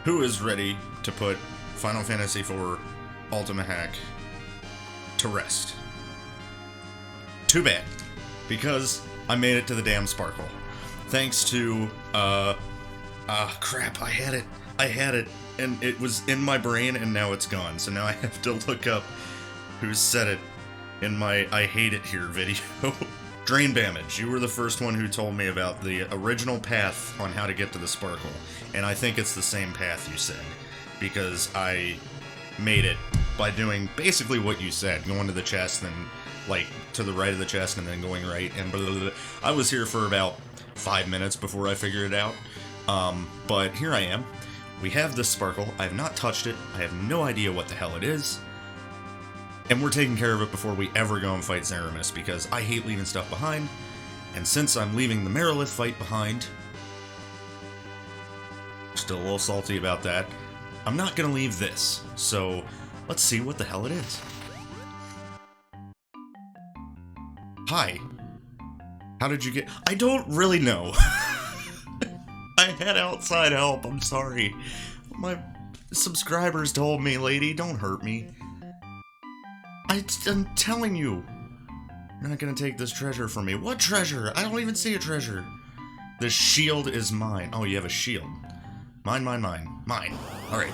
Who is ready to put Final Fantasy IV Ultima Hack to rest? Too bad, because I made it to the damn Sparkle. Thanks to, crap, I had it, and it was in my brain, and now it's gone, so now I have to look up who said it in my I hate it here video. Drain Damage, you were the first one who told me about the original path on how to get to the Sparkle, and I think it's the same path you said, because I made it by doing basically what you said, going to the chest, then, like, to the right of the chest, and then going right, and blah, blah, blah. I was here for about 5 minutes before I figured it out, but here I am. We have this Sparkle, I have not touched it, I have no idea what the hell it is, and we're taking care of it before we ever go and fight Zeramis, because I hate leaving stuff behind, and since I'm leaving the Merilith fight behind, still a little salty about that, I'm not gonna leave this, so let's see what the hell it is. Hi. How did you get... I don't really know. I had outside help, I'm sorry. My subscribers told me, lady, don't hurt me. I'm telling you. You're not gonna take this treasure from me. What treasure? I don't even see a treasure. The shield is mine. Oh, you have a shield. Mine. Mine. Alright.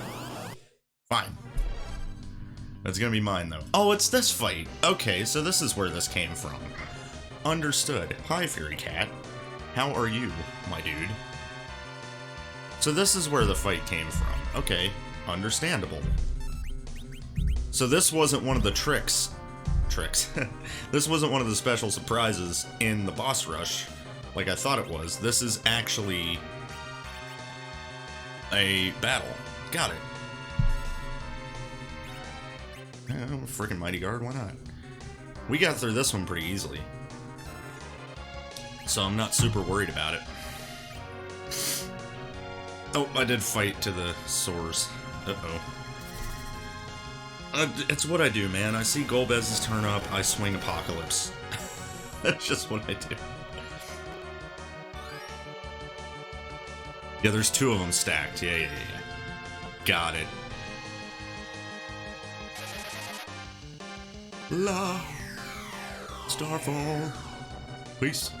Fine. That's gonna be mine, though. Oh, it's this fight. Okay, so this is where this came from. Understood. Hi, Fairy Cat. How are you, my dude? So this is where the fight came from. Okay, understandable. So this wasn't one of the tricks. This wasn't one of the special surprises in the boss rush, like I thought it was. This is actually a battle. Got it. Freaking Mighty Guard, why not? We got through this one pretty easily, so I'm not super worried about it. Oh, I did fight to the sores. Uh-oh. It's what I do, man. I see Golbez's turn up, I swing Apocalypse. That's just what I do. Yeah, there's two of them stacked. Yeah. Got it. La Starfall. Peace.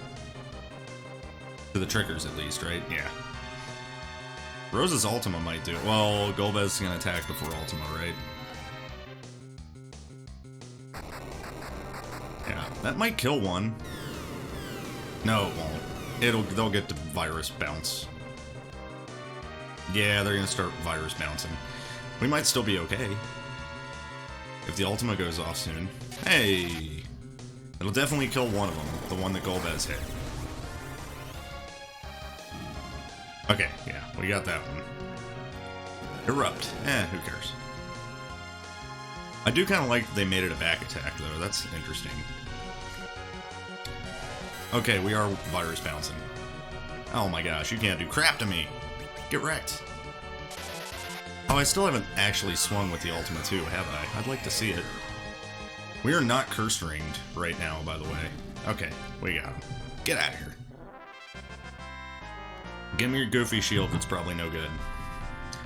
To the triggers, at least, right? Yeah. Rose's Ultima might do it. Well, Golbez is gonna attack before Ultima, right? Yeah, that might kill one. No, it won't. They'll get to Virus Bounce. Yeah, they're gonna start Virus Bouncing. We might still be okay. If the Ultima goes off soon. Hey! It'll definitely kill one of them, the one that Golbez hit. Okay, yeah, we got that one. Erupt. Who cares? I do kind of like that they made it a back attack, though. That's interesting. Okay, we are Virus Bouncing. Oh my gosh, you can't do crap to me! Get wrecked! Oh, I still haven't actually swung with the Ultima 2, have I? I'd like to see it. We are not curse ringed right now, by the way. Okay, we got him. Get out of here. Give me your goofy shield, it's probably no good.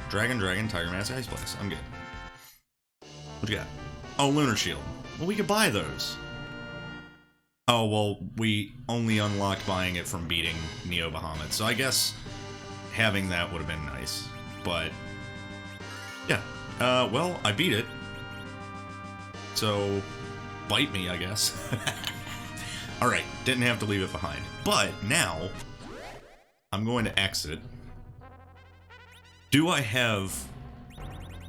Dragon, Tiger Mask, Ice Blast. I'm good. What you got? Oh, Lunar Shield. Well, we could buy those. Oh, well, we only unlocked buying it from beating Neo Bahamut, so I guess having that would have been nice. But, yeah. Well, I beat it. So, bite me, I guess. Alright, didn't have to leave it behind. But, now, I'm going to exit. Do I have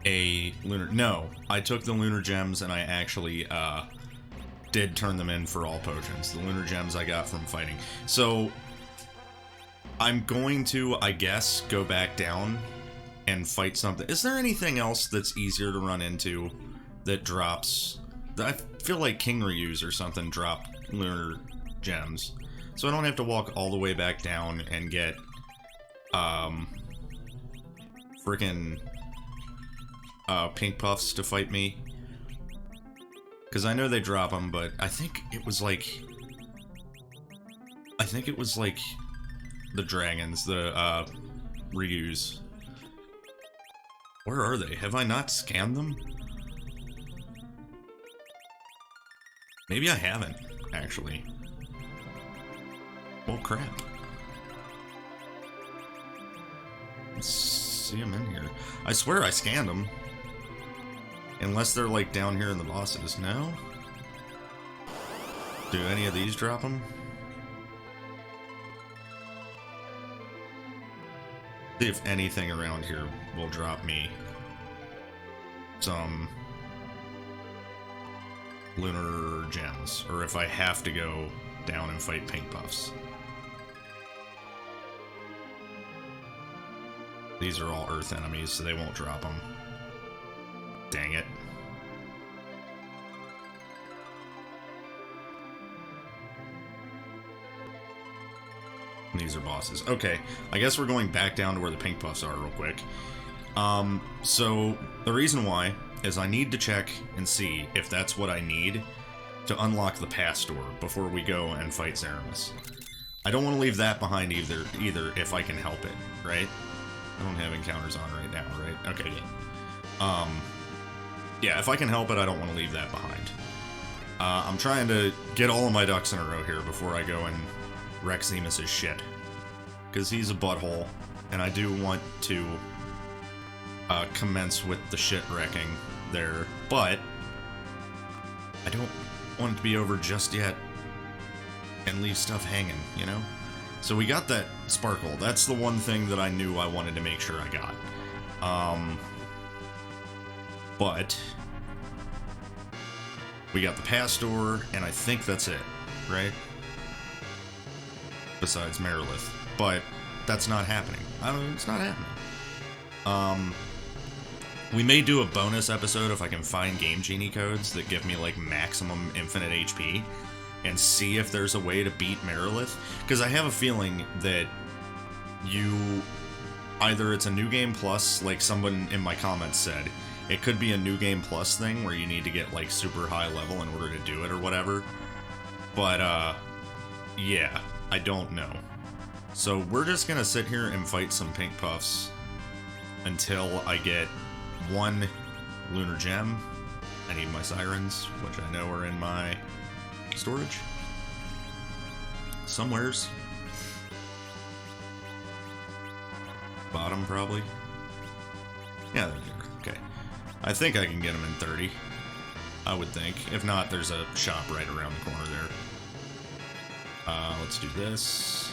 a lunar... No, I took the lunar gems and I actually, did turn them in for all potions. The lunar gems I got from fighting. So, I'm going to, I guess, go back down and fight something. Is there anything else that's easier to run into that drops... I feel like King Ryu's or something drop lunar gems. So I don't have to walk all the way back down and get, frickin' Pink Puffs to fight me. Because I know they drop them, but I think it was like the dragons, the Ryu's. Where are they? Have I not scanned them? Maybe I haven't, actually. Well, crap. Let's see them in here. I swear I scanned them. Unless they're, like, down here in the bosses. No? Do any of these drop them? See if anything around here will drop me some lunar gems, or if I have to go down and fight pink puffs. These are all earth enemies, so they won't drop them. Dang it. These are bosses. Okay, I guess we're going back down to where the pink puffs are real quick. So the reason why is I need to check and see if that's what I need to unlock the past door before we go and fight Zeramis. I don't want to leave that behind either if I can help it, right? I don't have encounters on right now, right? Okay, good. Yeah, if I can help it, I don't want to leave that behind. I'm trying to get all of my ducks in a row here before I go and wreck Zemus's shit. Because he's a butthole, and I do want to commence with the shit wrecking there, but I don't want it to be over just yet and leave stuff hanging, you know? So we got that sparkle. That's the one thing that I knew I wanted to make sure I got. But we got the past door, and I think that's it, right? Besides Marilith. But that's not happening. It's not happening. We may do a bonus episode if I can find Game Genie codes that give me, like, maximum infinite HP and see if there's a way to beat Marilith. Because I have a feeling that either it's a New Game Plus, like someone in my comments said, it could be a New Game Plus thing where you need to get, like, super high level in order to do it or whatever. But, yeah, I don't know. So we're just gonna sit here and fight some pink puffs until I get one lunar gem. I need my sirens, which I know are in my storage. Somewheres. Bottom, probably. Yeah, they're there. Okay. I think I can get them in 30. I would think. If not, there's a shop right around the corner there. Let's do this.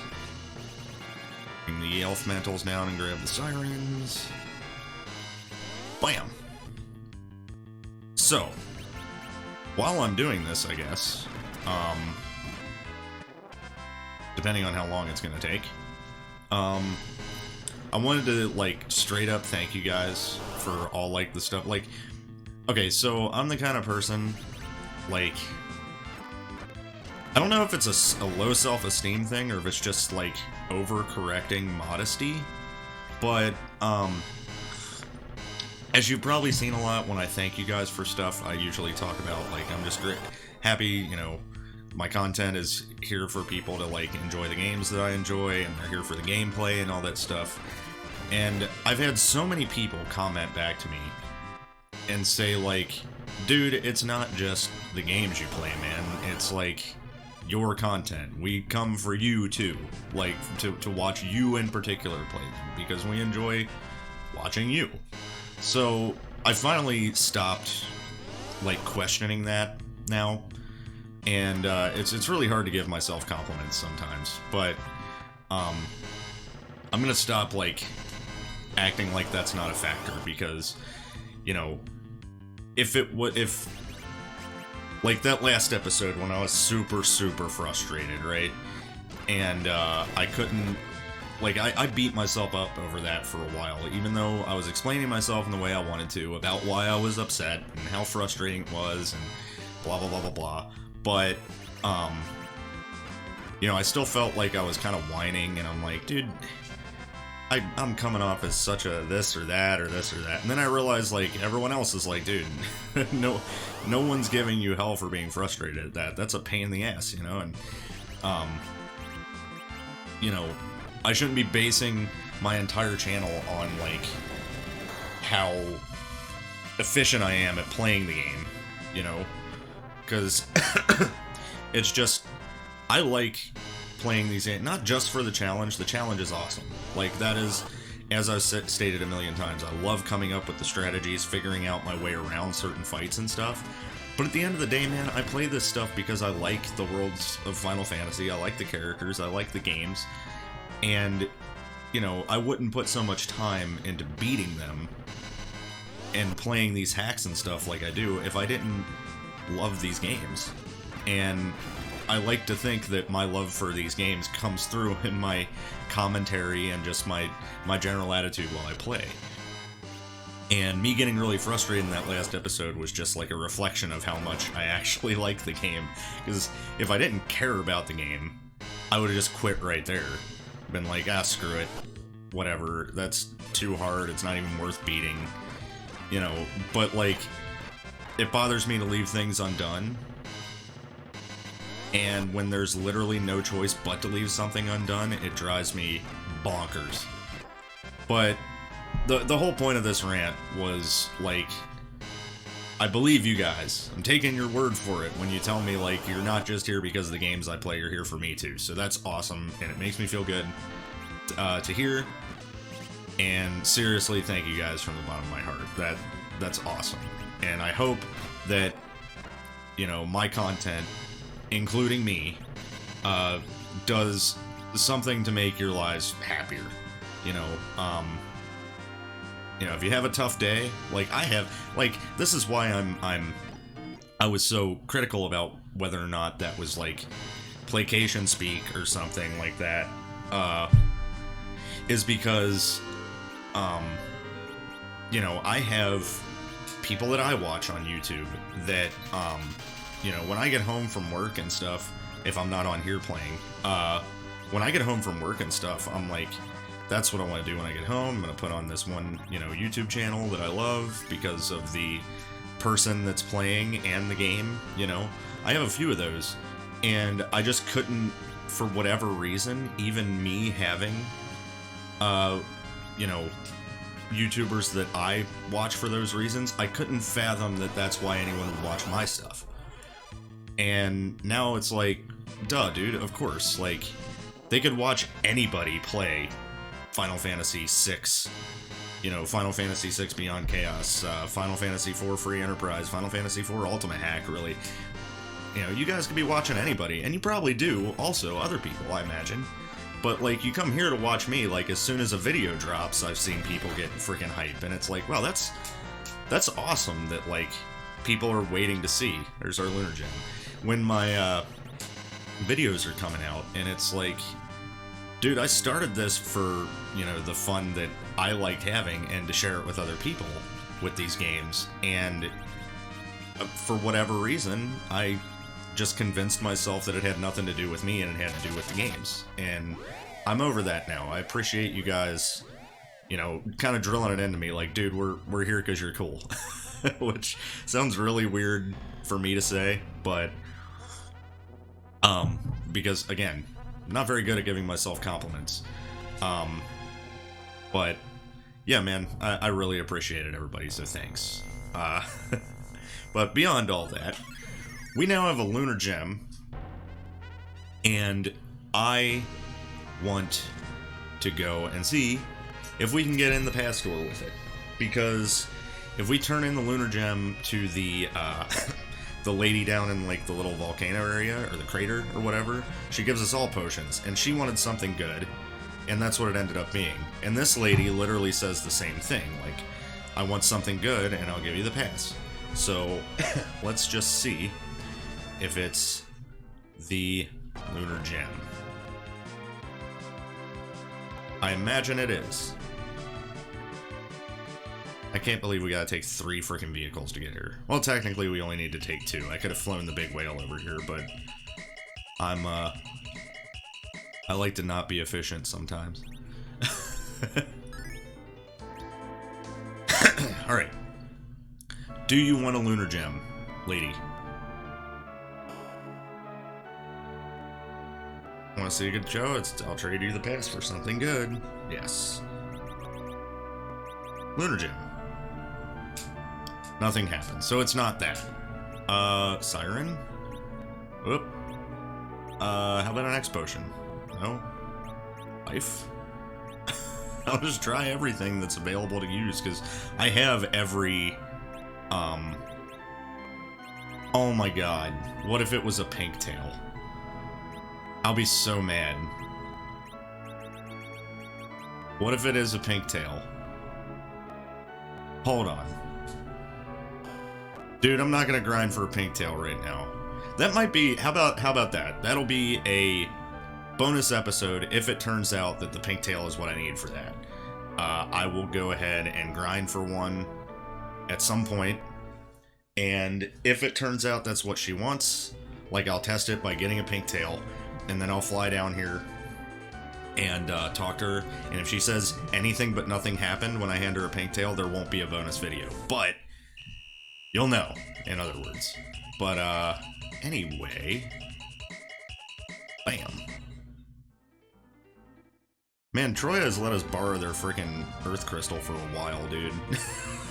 Bring the elf mantles down and grab the sirens. Bam! So, while I'm doing this, I guess, depending on how long it's gonna take, I wanted to, like, straight up thank you guys for all, like, the stuff. Like, okay, so I'm the kind of person, like, I don't know if it's a low self-esteem thing or if it's just, like, overcorrecting modesty, but, as you've probably seen a lot when I thank you guys for stuff, I usually talk about, like, I'm just happy, you know, my content is here for people to, like, enjoy the games that I enjoy, and they're here for the gameplay and all that stuff. And I've had so many people comment back to me and say, like, dude, it's not just the games you play, man. It's, like, your content. We come for you, too. Like, to watch you in particular play them, because we enjoy watching you. So, I finally stopped, like, questioning that now, and it's really hard to give myself compliments sometimes, but I'm gonna stop, like, acting like that's not a factor, because, you know, if like that last episode when I was super frustrated, right, and I couldn't, like, I beat myself up over that for a while, even though I was explaining myself in the way I wanted to about why I was upset and how frustrating it was and blah blah blah blah blah. But you know, I still felt like I was kind of whining, and I'm like, dude, I'm coming off as such a this or that or this or that, and then I realized, like, everyone else is like, dude, no one's giving you hell for being frustrated at that. That's a pain in the ass, you know. And you know, I shouldn't be basing my entire channel on, like, how efficient I am at playing the game, you know, because it's just, I like playing these games, not just for the challenge. The challenge is awesome. Like, that is, as I've stated a million times, I love coming up with the strategies, figuring out my way around certain fights and stuff. But at the end of the day, man, I play this stuff because I like the worlds of Final Fantasy, I like the characters, I like the games, and, you know, I wouldn't put so much time into beating them and playing these hacks and stuff like I do if I didn't love these games. And I like to think that my love for these games comes through in my commentary and just my general attitude while I play. And me getting really frustrated in that last episode was just like a reflection of how much I actually like the game. Because if I didn't care about the game, I would have just quit right there. Been like, ah, screw it. Whatever. That's too hard. It's not even worth beating. You know, but like, it bothers me to leave things undone. And when there's literally no choice but to leave something undone, it drives me bonkers. But the whole point of this rant was, like, I believe you guys. I'm taking your word for it when you tell me, like, you're not just here because of the games I play, you're here for me too. So that's awesome, and it makes me feel good to hear. And seriously, thank you guys from the bottom of my heart. That's awesome. And I hope that, you know, my content, including me, does something to make your lives happier. You know, if you have a tough day, like I have, like, this is why I was so critical about whether or not that was like placation speak or something like that, is because, you know, I have people that I watch on YouTube that, you know, when I get home from work and stuff, if I'm not on here playing, when I get home from work and stuff, I'm like, that's what I want to do when I get home. I'm going to put on this one, you know, YouTube channel that I love because of the person that's playing and the game, you know. I have a few of those, and I just couldn't, for whatever reason, even me having, you know, YouTubers that I watch for those reasons, I couldn't fathom that that's why anyone would watch my stuff. And now it's like, duh, dude, of course. Like, they could watch anybody play Final Fantasy VI, you know, Final Fantasy VI Beyond Chaos, Final Fantasy IV Free Enterprise, Final Fantasy IV Ultimate Hack, really. You know, you guys could be watching anybody, and you probably do, also, other people, I imagine. But, like, you come here to watch me, like, as soon as a video drops, I've seen people get freaking hype, and it's like, wow, that's awesome that, like, people are waiting to see. There's our Lunar Gem. When my, videos are coming out, and it's like, dude, I started this for, you know, the fun that I liked having and to share it with other people with these games, and for whatever reason, I just convinced myself that it had nothing to do with me and it had to do with the games, and I'm over that now. I appreciate you guys, you know, kind of drilling it into me, like, dude, we're here because you're cool. Which sounds really weird for me to say, but, because, again, I'm not very good at giving myself compliments, but, yeah, man, I really appreciate it, everybody, so thanks. But beyond all that, we now have a Lunar Gem, and I want to go and see if we can get in the pass door with it, because if we turn in the Lunar Gem to the, the lady down in, like, the little volcano area, or the crater, or whatever, she gives us all potions, and she wanted something good, and that's what it ended up being. And this lady literally says the same thing, like, I want something good, and I'll give you the pass. So, let's just see if it's the Lunar Gem. I imagine it is. I can't believe we gotta take 3 freaking vehicles to get here. Well, technically we only need to take 2. I could have flown the big whale over here, but I like to not be efficient sometimes. Alright. Do you want a Lunar Gem, lady? Want to see a good show? I'll trade you the pass for something good. Yes. Lunar Gem. Nothing happens. So it's not that. Siren? Oop. How about an X potion? No? Life? I'll just try everything that's available to use, because I have every, oh my god. What if it was a pink tail? I'll be so mad. What if it is a pink tail? Hold on. Dude, I'm not gonna grind for a pink tail right now. That might be, how about that? That'll be a bonus episode if it turns out that the pink tail is what I need for that. I will go ahead and grind for one at some point, and if it turns out that's what she wants, like, I'll test it by getting a pink tail, and then I'll fly down here and talk to her, and if she says anything but nothing happened when I hand her a pink tail, there won't be a bonus video. But you'll know, in other words. But anyway, bam. Man, Troya has let us borrow their freaking Earth Crystal for a while, dude.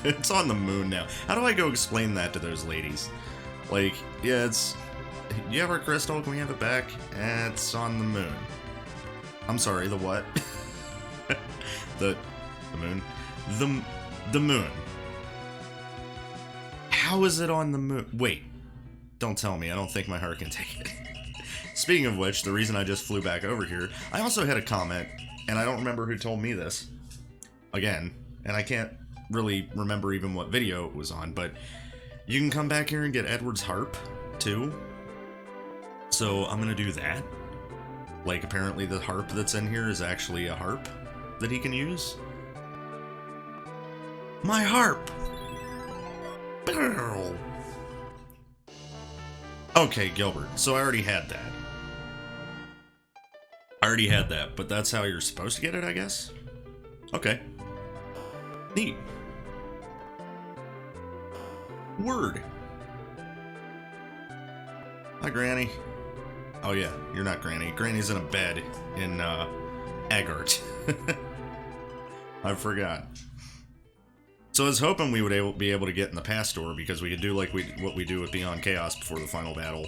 It's on the moon now. How do I go explain that to those ladies? Like, yeah, it's... You have our crystal, can we have it back? It's on the moon. I'm sorry, the what? the moon? The moon. How is it on the moon? Wait. Don't tell me, I don't think my heart can take it. Speaking of which, the reason I just flew back over here, I also had a comment, and I don't remember who told me this. Again, and I can't really remember even what video it was on, but you can come back here and get Edward's harp, too. So I'm gonna do that. Like, apparently the harp that's in here is actually a harp that he can use. My harp! Okay, Gilbert, so I already had that. But that's how you're supposed to get it, I guess? Okay. Neat. Word. Hi, Granny. Oh yeah, you're not Granny. Granny's in a bed in, Agart. I forgot. So I was hoping we would be able to get in the pass door, because we could do like what we do with Beyond Chaos before the final battle,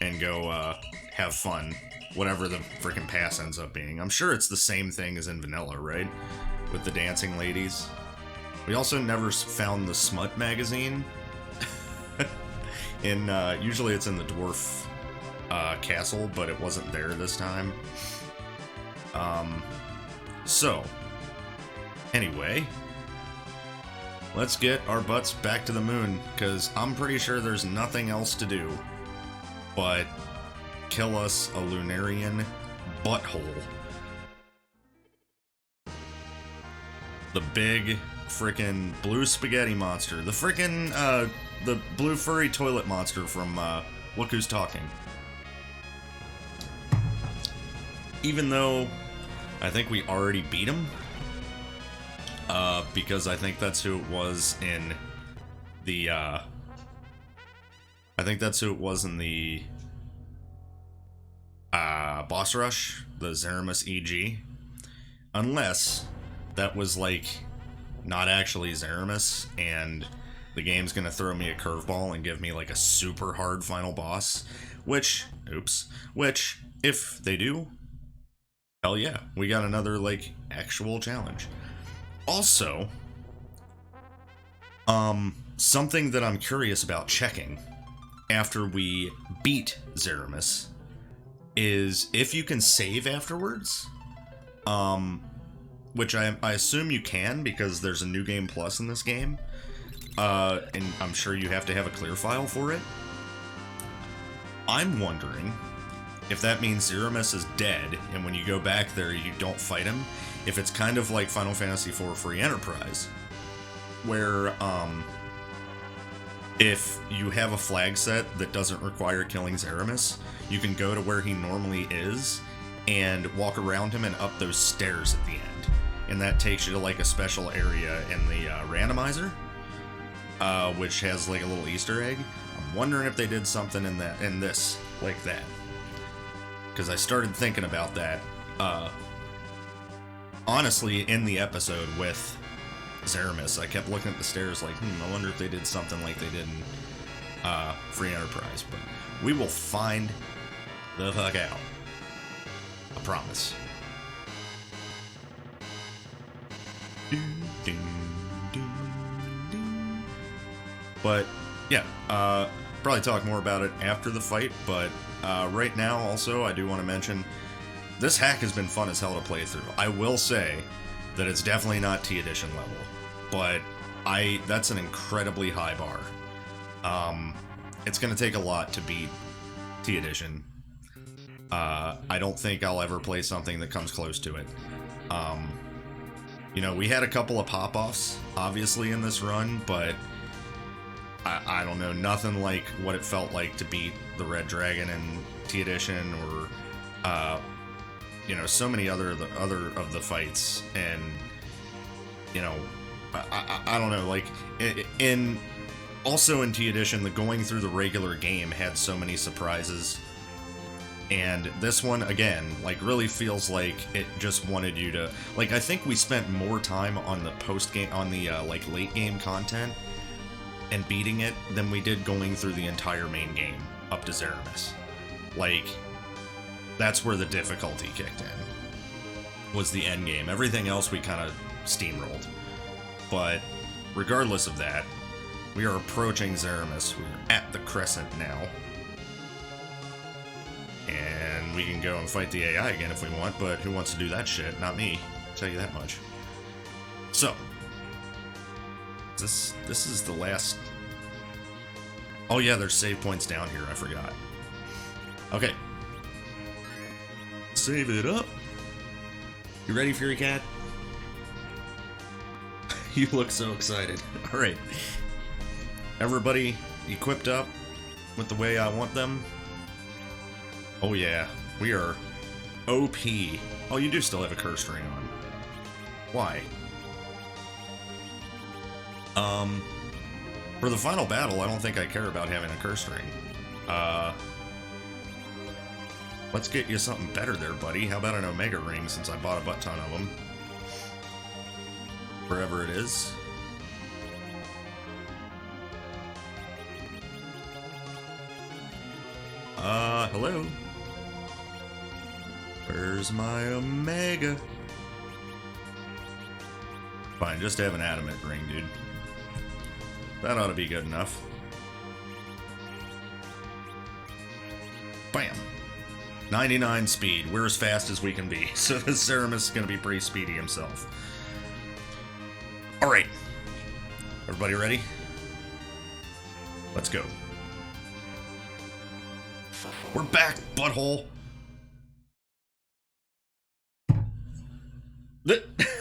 and go, have fun. Whatever the freaking pass ends up being. I'm sure it's the same thing as in Vanilla, right? With the dancing ladies. We also never found the Smut magazine. Usually it's in the Dwarf castle, but it wasn't there this time. So, anyway, let's get our butts back to the moon, because I'm pretty sure there's nothing else to do but kill us a Lunarian butthole. The big frickin' blue spaghetti monster. The frickin', the blue furry toilet monster from, Look Who's Talking. Even though I think we already beat him, because I think that's who it was in the, boss rush, the Zeramus EG. Unless that was, like, not actually Zeramus, and the game's gonna throw me a curveball and give me, like, a super hard final boss. Which, if they do, hell yeah, we got another, like, actual challenge. Also, something that I'm curious about checking after we beat Zeramus is if you can save afterwards, which I assume you can, because there's a New Game Plus in this game, and I'm sure you have to have a clear file for it. I'm wondering if that means Zeramus is dead, and when you go back there you don't fight him, if it's kind of like Final Fantasy IV Free Enterprise, where, if you have a flag set that doesn't require killing Zeramus, you can go to where he normally is and walk around him and up those stairs at the end. And that takes you to, like, a special area in the randomizer, which has, like, a little Easter egg. I'm wondering if they did something in this like that, because I started thinking about that, honestly, in the episode with Zeramis. I kept looking at the stairs like, I wonder if they did something like they did in Free Enterprise. But we will find the fuck out. I promise. But yeah, probably talk more about it after the fight, but right now also I do want to mention this hack has been fun as hell to play through. I will say that it's definitely not T Edition level, but that's an incredibly high bar. It's going to take a lot to beat T Edition. I don't think I'll ever play something that comes close to it. You know, we had a couple of pop-offs, obviously, in this run, but I don't know, nothing like what it felt like to beat the Red Dragon in T Edition, or, you know, so many other of the fights, and, you know, I don't know, like, also in T Edition, the going through the regular game had so many surprises. And this one, again, like, really feels like it just wanted you to... Like, I think we spent more time on the post-game... on the, like, late-game content and beating it than we did going through the entire main game up to Zeramis. Like, that's where the difficulty kicked in. Was the end game. Everything else we kind of steamrolled. But, regardless of that, we are approaching Zeramis. We're at the Crescent now. And we can go and fight the AI again if we want, but who wants to do that shit? Not me. I'll tell you that much. So, this is the last... Oh yeah, there's save points down here, I forgot. Okay. Save it up. You ready, Fury Cat? You look so excited. Alright. Everybody equipped up with the way I want them? Oh yeah, we are OP. Oh, you do still have a curse ring on. Why? For the final battle, I don't think I care about having a curse ring. Let's get you something better there, buddy. How about an Omega ring, since I bought a butt ton of them? Wherever it is. Hello? Where's my Omega? Fine, just have an adamant ring, dude. That ought to be good enough. Bam! 99 speed. We're as fast as we can be. So the Zeramis is going to be pretty speedy himself. Alright. Everybody ready? Let's go. We're back, butthole!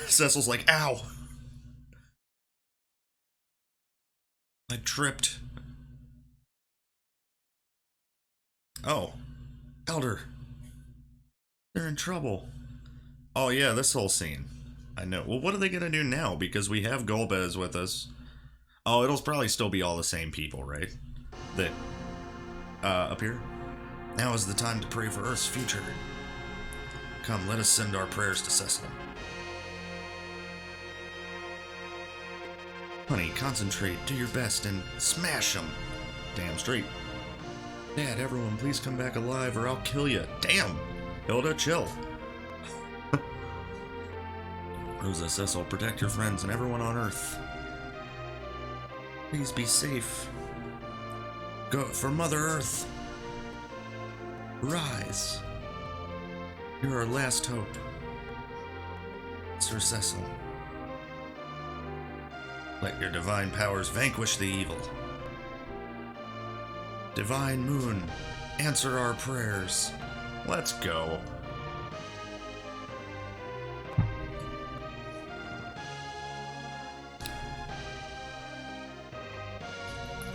Cecil's like, ow! I tripped. Oh. Elder. They're in trouble. Oh yeah, this whole scene. I know. Well, what are they gonna do now? Because we have Golbez with us. Oh, it'll probably still be all the same people, right? That, up here? Now is the time to pray for Earth's future. Come, let us send our prayers to Cecil. Honey, concentrate, do your best, and smash them. Damn straight. Dad, everyone, please come back alive or I'll kill you. Damn! Hilda, chill. Rosa, Cecil, protect your friends and everyone on Earth. Please be safe. Go for Mother Earth. Rise. You're our last hope. Sir Cecil. Let your divine powers vanquish the evil. Divine Moon, answer our prayers. Let's go.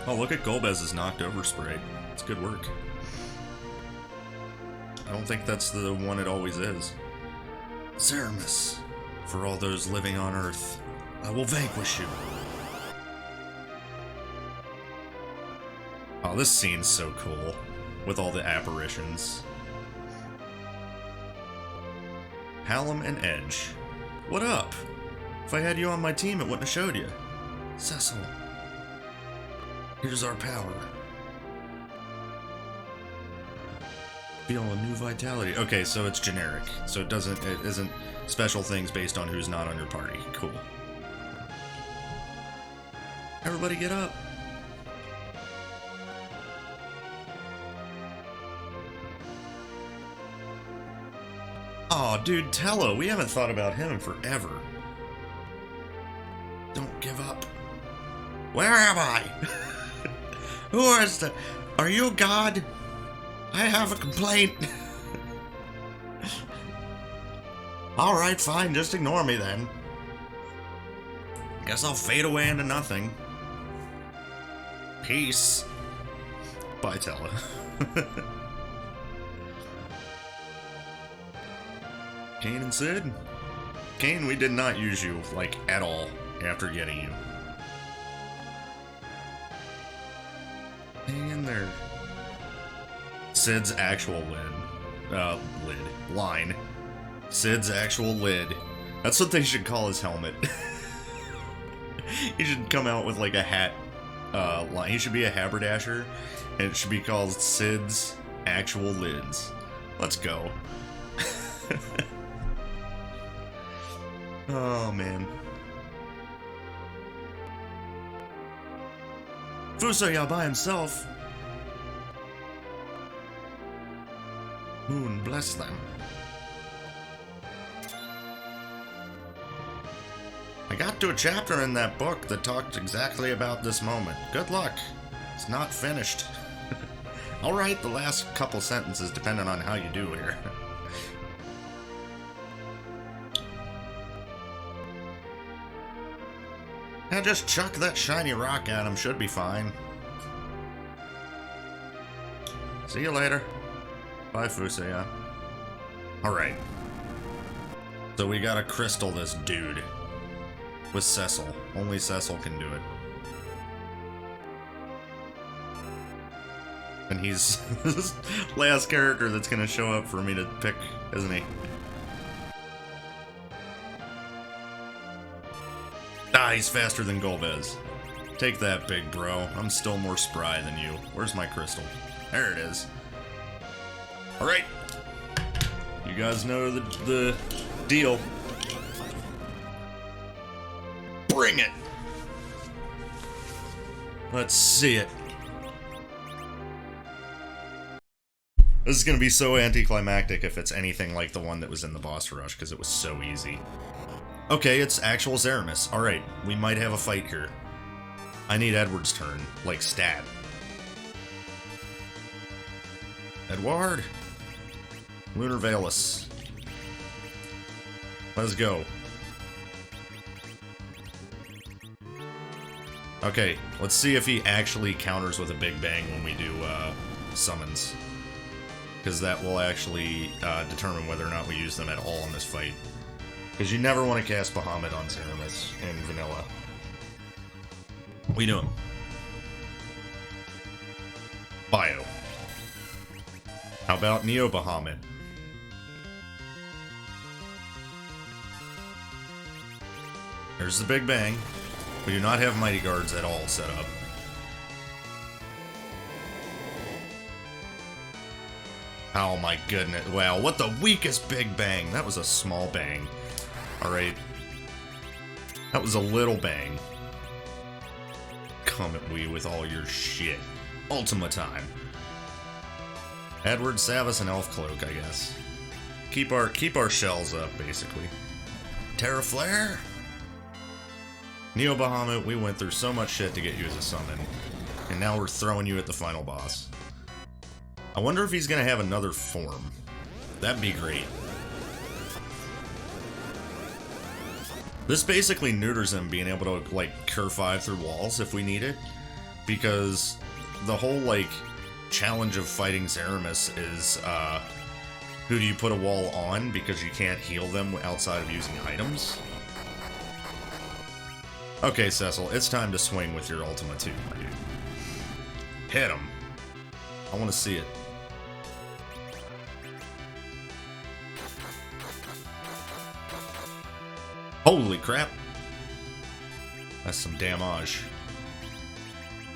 Oh, look at Golbez's knocked over spray. It's good work. I don't think that's the one it always is. Zeramis, for all those living on Earth, I will vanquish you. Oh, this scene's so cool, with all the apparitions. Hallam and Edge. What up? If I had you on my team, it wouldn't have showed you. Cecil. Here's our power. Feel a new vitality. Okay, so it's generic. So it isn't special things based on who's not on your party. Cool. Everybody get up. Aw, dude, Tello, we haven't thought about him in forever. Don't give up. Where am I? Who is the... Are you God? I have a complaint. Alright, fine, just ignore me then. Guess I'll fade away into nothing. Peace. Bye, Tello. Kane and Sid? Kane, we did not use you, like, at all after getting you. Hang in there. Sid's actual line. Sid's actual lid. That's what they should call his helmet. He should come out with like a hat line. He should be a haberdasher, and it should be called Sid's actual lids. Let's go. Oh man. Fusoya by himself. Moon bless them. I got to a chapter in that book that talked exactly about this moment. Good luck. It's not finished. Alright, the last couple sentences depending on how you do here. And just chuck that shiny rock at him, should be fine. See you later. Bye, Fusoya. Alright. So we gotta crystal this dude. With Cecil. Only Cecil can do it. And he's the last character that's gonna show up for me to pick, isn't he? Ah, he's faster than Golbez. Take that, big bro. I'm still more spry than you. Where's my crystal? There it is. Alright. You guys know the deal. Bring it! Let's see it. This is gonna be so anticlimactic if it's anything like the one that was in the boss rush, because it was so easy. Okay, it's actual Zeramis. Alright, we might have a fight here. I need Edward's turn, like stat. Edward! Lunar Valus. Let's go. Okay, let's see if he actually counters with a Big Bang when we do summons. Because that will actually determine whether or not we use them at all in this fight. Because you never want to cast Bahamut on Zeramis in vanilla. We do him. Bio. How about Neo Bahamut? There's the Big Bang. We do not have Mighty Guards at all set up. Oh my goodness. Wow, what the weakest Big Bang? That was a small bang. Alright. That was a little bang. Come at me with all your shit. Ultima time. Edward, Savas, and Elf Cloak, I guess. Keep our shells up, basically. Terra Flare? Neo Bahamut, we went through so much shit to get you as a summon. And now we're throwing you at the final boss. I wonder if he's gonna have another form. That'd be great. This basically neuters him being able to, like, Cure 5 through walls if we need it. Because the whole, like, challenge of fighting Zeramis is, who do you put a wall on because you can't heal them outside of using items? Okay, Cecil, it's time to swing with your Ultima 2, my dude. Hit him. I want to see it. Holy crap. That's some damage.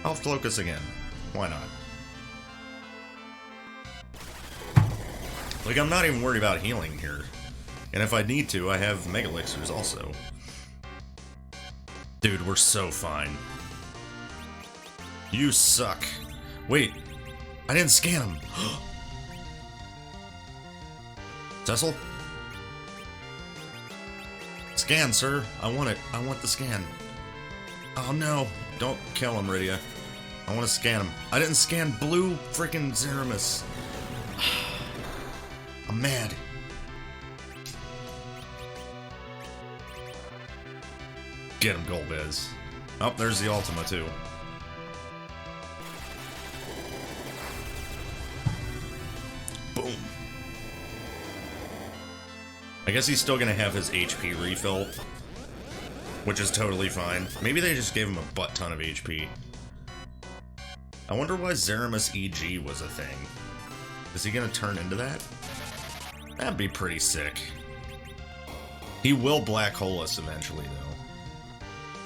I'll focus again. Why not? Like, I'm not even worried about healing here. And if I need to, I have Mega Elixirs also. Dude, we're so fine. You suck. Wait, I didn't scan him. Cecil? Scan, sir. I want it. I want the scan. Oh no. Don't kill him, Rydia. I want to scan him. I didn't scan blue freaking Zeramis. I'm mad. Get him, Golbez. Oh, there's the Ultima, too. Boom. I guess he's still gonna have his HP refill, which is totally fine. Maybe they just gave him a butt ton of HP. I wonder why Zeramis EG was a thing. Is he gonna turn into that? That'd be pretty sick. He will black hole us eventually, though.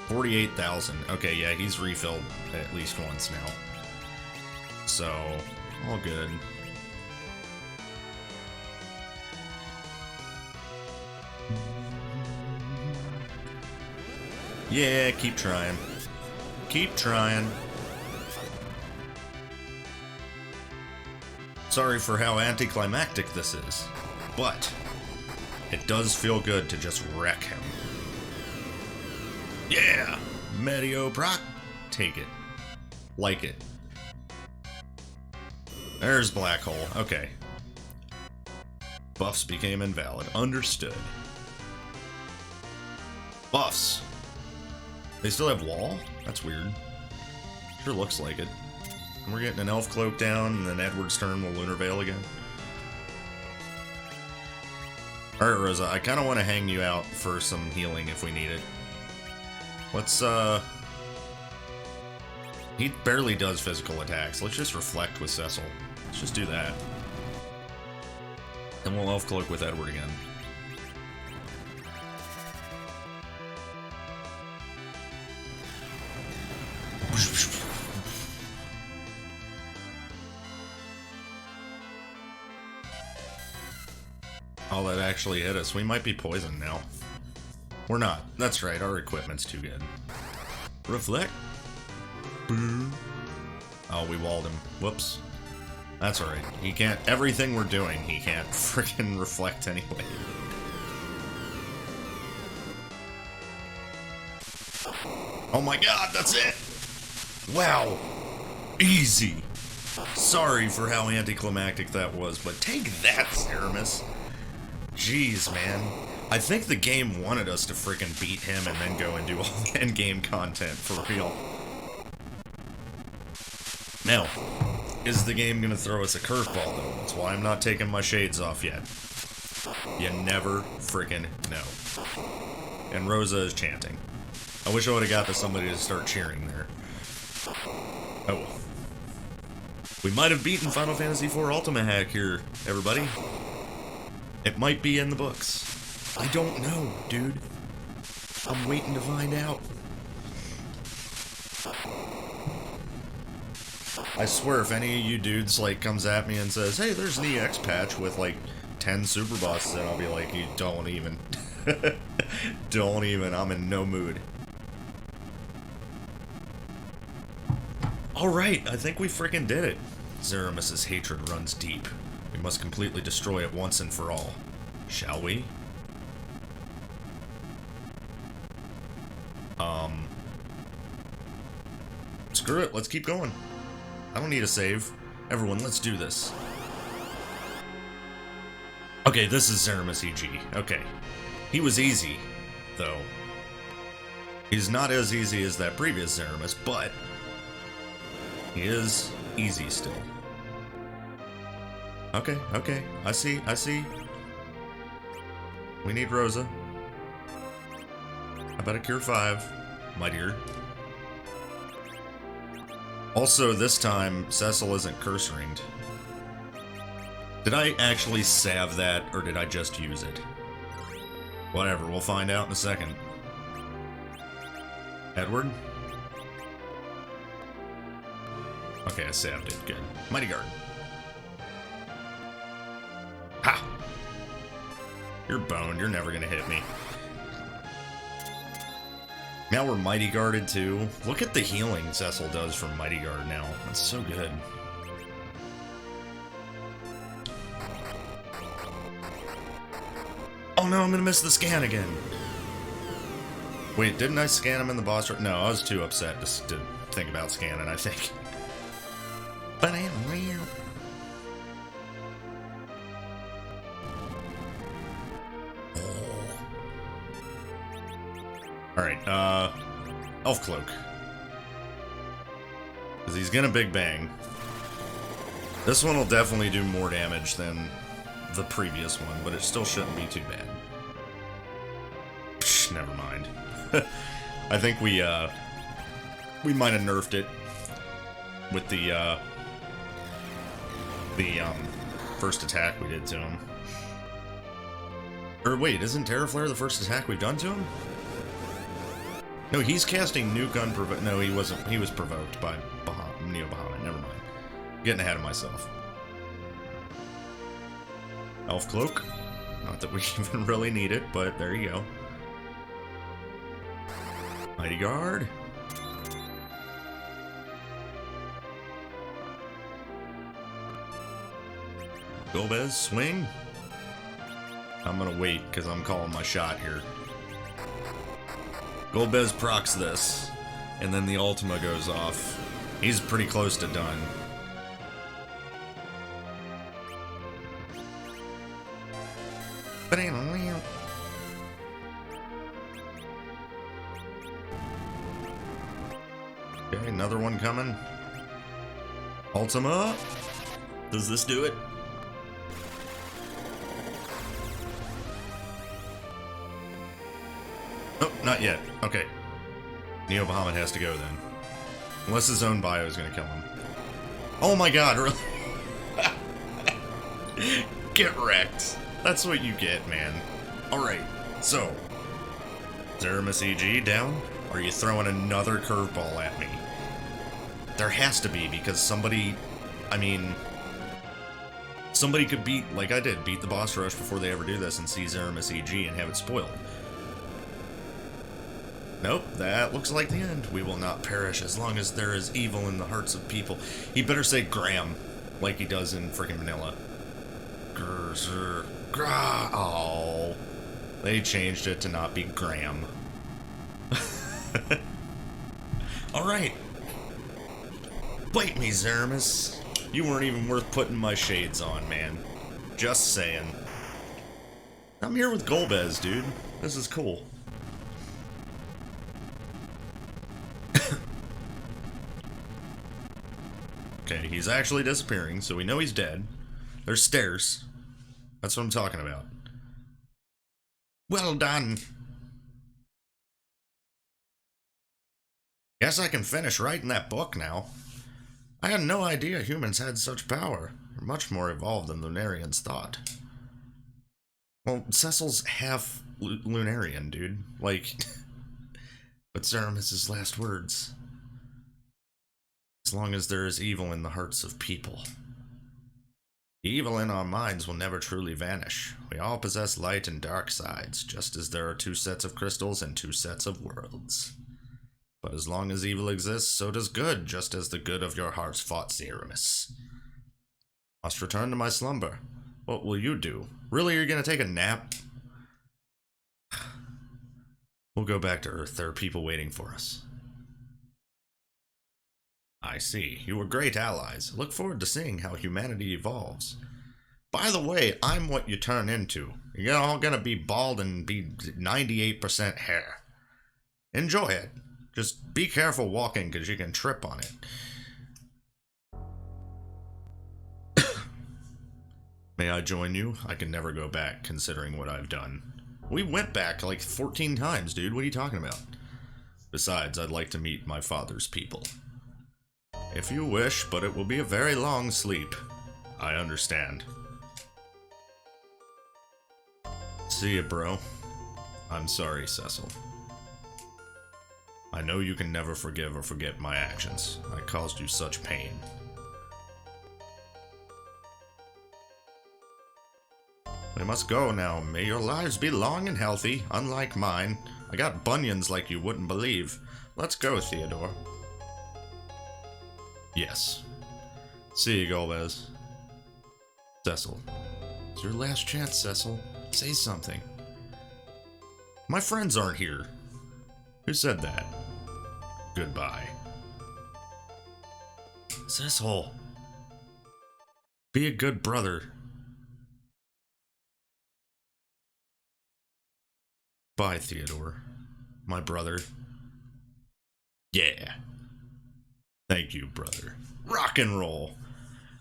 48,000. Okay, yeah, he's refilled at least once now. So, all good. Yeah, keep trying. Keep trying. Sorry for how anticlimactic this is, but it does feel good to just wreck him. Yeah! Medio proc. Take it. Like it. There's Black Hole. Okay. Buffs became invalid. Understood. Buffs. They still have wall? That's weird. Sure looks like it. And we're getting an Elf Cloak down, and then Edward's turn will Lunar Veil again. Alright, Rosa, I kind of want to hang you out for some healing if we need it. Let's, he barely does physical attacks. Let's just reflect with Cecil. Let's just do that. Then we'll Elf Cloak with Edward again. Oh, that actually hit us. We might be poisoned now. We're not. That's right, our equipment's too good. Reflect. Oh, we walled him. Whoops. That's alright. He can't... Everything we're doing, he can't freaking reflect anyway. Oh my god, that's it! Wow. Easy. Sorry for how anticlimactic that was, but take that, Zeramis. Jeez, man. I think the game wanted us to freaking beat him and then go and do all the endgame content, for real. Now, is the game gonna throw us a curveball, though? That's why I'm not taking my shades off yet. You never freaking know. And Rosa is chanting. I wish I would've got to somebody to start cheering there. Oh. We might have beaten Final Fantasy IV Ultima Hack here, everybody. It might be in the books. I don't know, dude. I'm waiting to find out. I swear, if any of you dudes, like, comes at me and says, hey, there's an EX patch with, like, 10 super bosses, and I'll be like, you don't even. Don't even. I'm in no mood. Alright, I think we freaking did it. Zeramis's hatred runs deep. We must completely destroy it once and for all. Shall we? Screw it, let's keep going. I don't need a save. Everyone, let's do this. Okay, this is Zeramis EG. Okay. He was easy, though. He's not as easy as that previous Zeramis, but he is easy still. Okay, okay. I see, I see. We need Rosa. How about a Cure 5, my dear? Also, this time, Cecil isn't curse ringed. Did I actually salve that, or did I just use it? Whatever, we'll find out in a second. Edward? Okay, I saved it. Good. Mighty Guard. Ha! You're boned. You're never gonna hit me. Now we're Mighty Guarded too. Look at the healing Cecil does from Mighty Guard now. That's so good. Oh no, I'm gonna miss the scan again. Wait, didn't I scan him in the boss? No, I was too upset to think about scanning, I think. Alright, Elf Cloak. Because he's gonna Big Bang. This one will definitely do more damage than the previous one, but it still shouldn't be too bad. Psh, never mind. I think we might have nerfed it with the first attack we did to him. Or wait, isn't Terraflare the first attack we've done to him? No, he's casting Nuke unprovoked. No, he wasn't. He was provoked by Neo Bahamut. Never mind. Getting ahead of myself. Elf Cloak. Not that we even really need it, but there you go. Mighty Guard. Golbez, swing. I'm gonna wait because I'm calling my shot here. Golbez procs this, and then the Ultima goes off. He's pretty close to done. Okay, another one coming. Ultima. Does this do it? Oh, not yet. Okay. Neo Bahamut has to go then. Unless his own bio is going to kill him. Oh my god, really? Get wrecked. That's what you get, man. Alright, so. Zeramis EG down? Or are you throwing another curveball at me? There has to be, because somebody... I mean... Somebody could beat, like I did, beat the boss rush before they ever do this and see Zeramis EG and have it spoiled. Nope, that looks like the end. We will not perish as long as there is evil in the hearts of people. He better say Graham, like he does in freaking Vanilla. Oh, they changed it to not be Graham. Alright. Bite me, Zeramis. You weren't even worth putting my shades on, man. Just saying. I'm here with Golbez, dude. This is cool. Okay, he's actually disappearing, so we know he's dead. There's stairs. That's what I'm talking about. Well done. Guess I can finish writing that book now. I had no idea humans had such power. They're much more evolved than Lunarians thought. Well, Cecil's half Lunarian, dude. Like, but Zeramis' last words. As long as there is evil in the hearts of people. The evil in our minds will never truly vanish. We all possess light and dark sides, just as there are two sets of crystals and two sets of worlds. But as long as evil exists, so does good, just as the good of your hearts fought Zeramis. Must return to my slumber. What will you do? Really, you're gonna take a nap? We'll go back to Earth. There are people waiting for us. I see. You were great allies. Look forward to seeing how humanity evolves. By the way, I'm what you turn into. You're all gonna be bald and be 98% hair. Enjoy it. Just be careful walking, because you can trip on it. May I join you? I can never go back, considering what I've done. We went back like 14 times, dude. What are you talking about? Besides, I'd like to meet my father's people. If you wish, but it will be a very long sleep. I understand. See ya, bro. I'm sorry, Cecil. I know you can never forgive or forget my actions. I caused you such pain. We must go now. May your lives be long and healthy, unlike mine. I got bunions like you wouldn't believe. Let's go, Theodore. Yes. See you, Golbez. Cecil. It's your last chance, Cecil. Say something. My friends aren't here. Who said that? Goodbye. Cecil. Be a good brother. Bye, Theodore. My brother. Yeah. Thank you, brother. Rock and roll.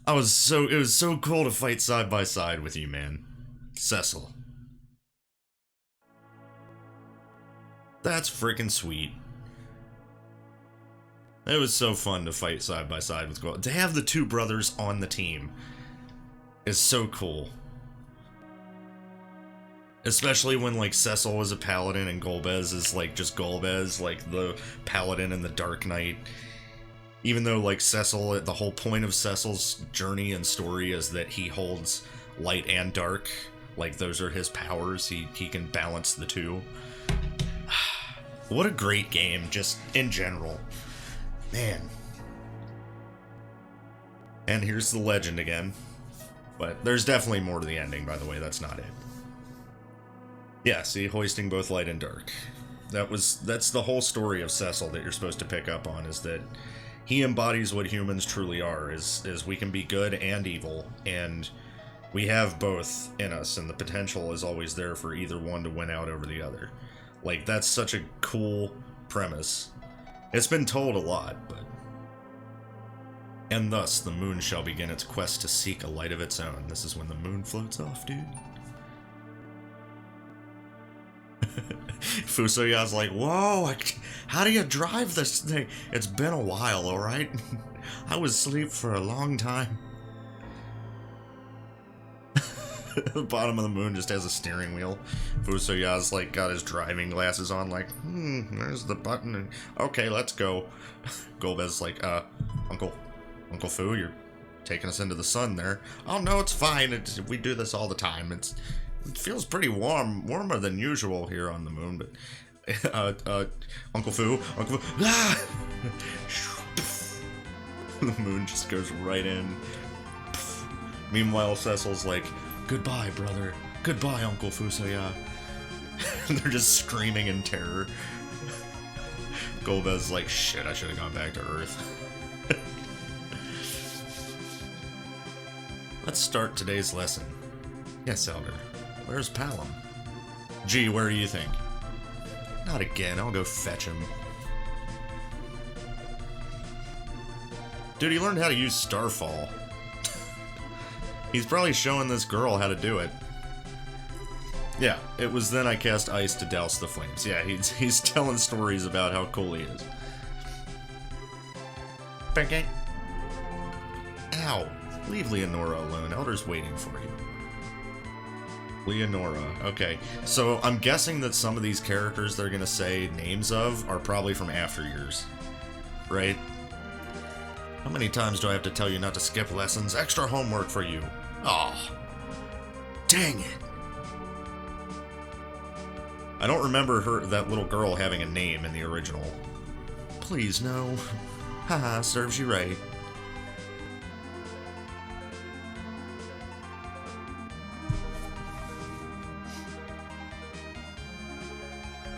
It was so cool to fight side by side with you, man. Cecil. That's freaking sweet. It was so fun to fight side by side with Golbez. To have the two brothers on the team is so cool. Especially when, like, Cecil was a paladin and Golbez is, like, just Golbez, like, the paladin in the Dark Knight. Even though, like, Cecil, the whole point of Cecil's journey and story is that he holds light and dark. Like, those are his powers. He can balance the two. What a great game, just in general. Man. And here's the legend again. But there's definitely more to the ending, by the way. That's not it. Yeah, see, hoisting both light and dark. That's the whole story of Cecil that you're supposed to pick up on, is that he embodies what humans truly are, is we can be good and evil, and we have both in us, and the potential is always there for either one to win out over the other. Like, that's such a cool premise. It's been told a lot, but... And thus, the moon shall begin its quest to seek a light of its own. This is when the moon floats off, dude. Fusoya's like, whoa, how do you drive this thing? It's been a while, alright? I was asleep for a long time. The bottom of the moon just has a steering wheel. Fusoya's like got his driving glasses on, like, there's the button. Okay, let's go. Golbez's like, Uncle Fu, you're taking us into the sun there. Oh no, it's fine. We do this all the time. It feels pretty warmer than usual here on the moon, but Uncle Fu, ah! The moon just goes right in. Meanwhile, Cecil's like, goodbye, brother. Goodbye, Uncle Fusoya. They're just screaming in terror. Golbez's like, shit, I should have gone back to Earth. Let's start today's lesson. Yes, Elder. Where's Palom? Gee, where do you think? Not again, I'll go fetch him. Dude, he learned how to use Starfall. He's probably showing this girl how to do it. Yeah, it was then I cast ice to douse the flames. Yeah, he's telling stories about how cool he is. Pancake. Ow. Leave Leonora alone. Elder's waiting for you. Leonora. Okay, so I'm guessing that some of these characters they're gonna say names of are probably from After Years. Right? How many times do I have to tell you not to skip lessons? Extra homework for you. Aw. Dang it. I don't remember that little girl having a name in the original. Please, no. Haha, serves you right.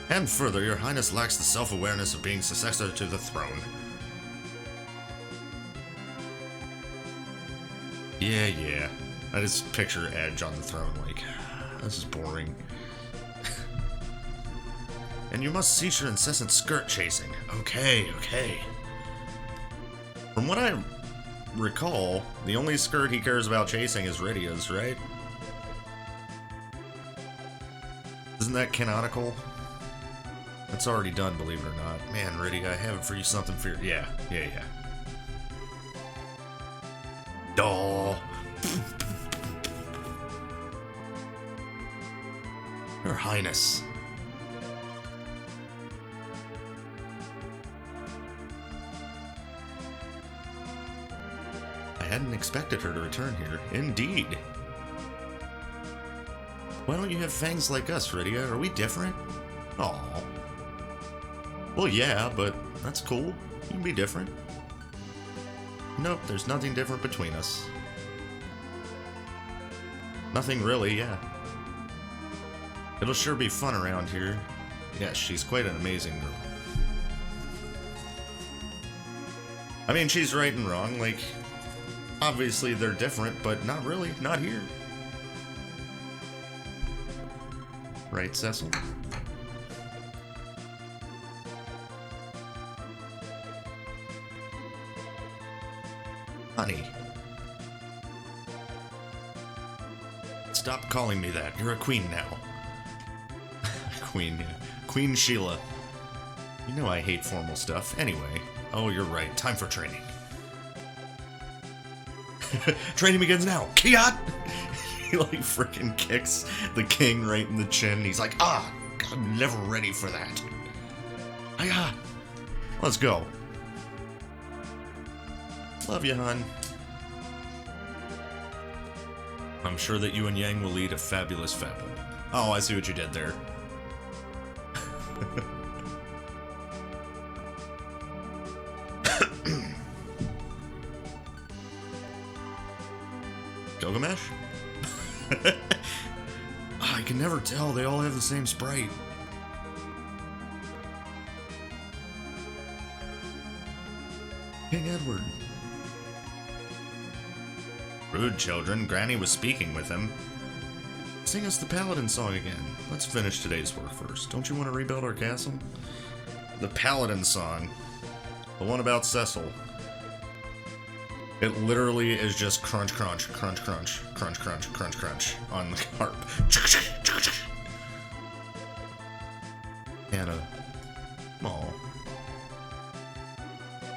And further, your highness lacks the self-awareness of being successor to the throne. Yeah. I just picture Edge on the throne like, this is boring. And you must cease your incessant skirt chasing. Okay. From what I recall, the only skirt he cares about chasing is Rydia's, right? Isn't that canonical? It's already done, believe it or not. Man, Rydia, I have it for you something for your... Yeah. Duh. Your Highness. hadn't expected her to return here. Indeed. Why don't you have fangs like us, Rydia? Are we different? Aw. Well, yeah, but that's cool. You can be different. Nope, there's nothing different between us. Nothing really, yeah. It'll sure be fun around here. Yes, she's quite an amazing girl. I mean, she's right and wrong, like, obviously they're different, but not really, not here. Right, Cecil? Honey. Stop calling me that. You're a queen now. Queen, yeah. Queen Sheila. You know I hate formal stuff. Anyway. Oh, you're right. Time for training. Training begins now. Kiat! He like freaking kicks the king right in the chin. He's like, ah, I'm never ready for that. Hiya! Let's go. Love you, hon. I'm sure that you and Yang will lead a fabulous family. Oh, I see what you did there. Gilgamesh? I can never tell. They all have the same sprite. King Edward. Rude children. Granny was speaking with him. Sing us the Paladin song again. Let's finish today's work first. Don't you want to rebuild our castle? The Paladin song. The one about Cecil. It literally is just crunch, crunch, crunch, crunch, crunch, crunch, crunch, crunch on the harp. Anna. Aw.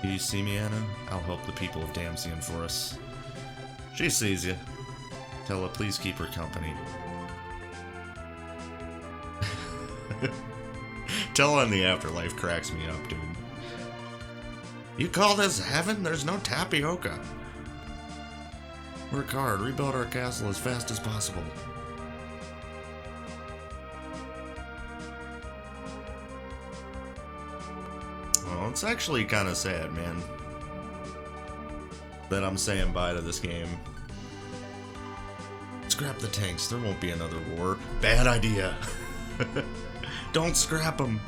Do you see me, Anna? I'll help the people of Damsian for us. She sees you. Tell her please keep her company. Tell her in the afterlife cracks me up, dude. You call this heaven? There's no tapioca. Work hard. Rebuild our castle as fast as possible. Well, it's actually kind of sad, man, that I'm saying bye to this game. Scrap the tanks. There won't be another war. Bad idea. Don't scrap them.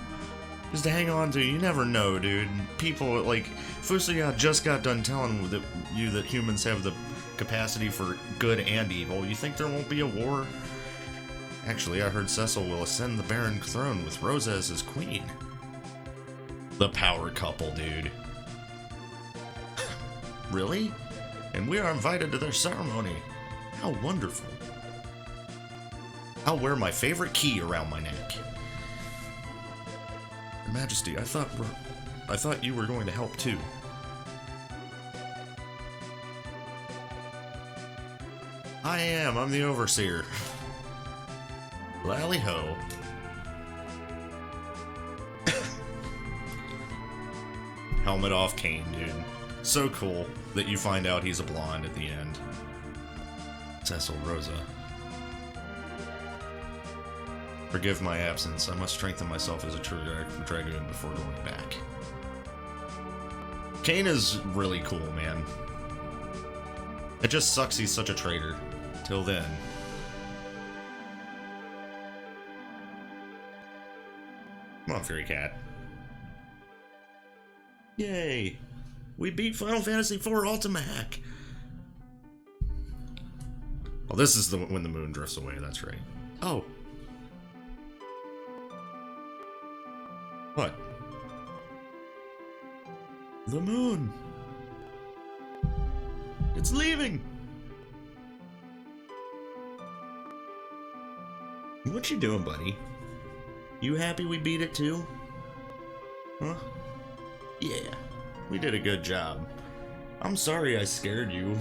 Just hang on to it. You never know, dude. People, like, Fusuya just got done telling you that humans have the capacity for good and evil. You think there won't be a war? Actually, I heard Cecil will ascend the Baron throne with Rosa as his queen. The power couple, dude. Really? And we are invited to their ceremony. How wonderful. I'll wear my favorite key around my neck. Your Majesty, I thought you were going to help too. I am. I'm the overseer. Lally ho. Helmet off Kain, dude. So cool that you find out he's a blonde at the end. Cecil, Rosa. Forgive my absence. I must strengthen myself as a true dragoon before going back. Kain is really cool, man. It just sucks he's such a traitor. Till then. Come on, Fury Cat. Yay! We beat Final Fantasy IV Ultima Hack! Oh, this is when the moon drifts away, that's right. Oh. What? The moon! It's leaving! What you doing, buddy? You happy we beat it too? Huh? Yeah, we did a good job. I'm sorry I scared you.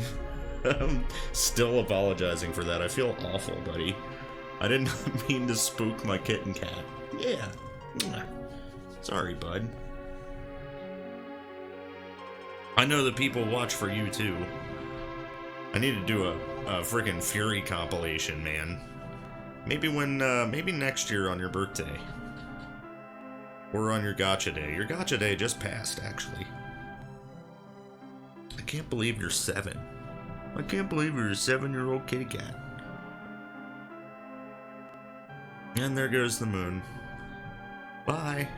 I'm still apologizing for that. I feel awful, buddy. I did not mean to spook my kitten cat. Yeah. Sorry, bud. I know that people watch for you too. I need to do a freaking Fury compilation, man. Maybe maybe next year on your birthday. Or on your Gacha Day. Your Gacha Day just passed, actually. I can't believe you're 7. I can't believe you're a 7-year-old kitty cat. And there goes the moon. Bye.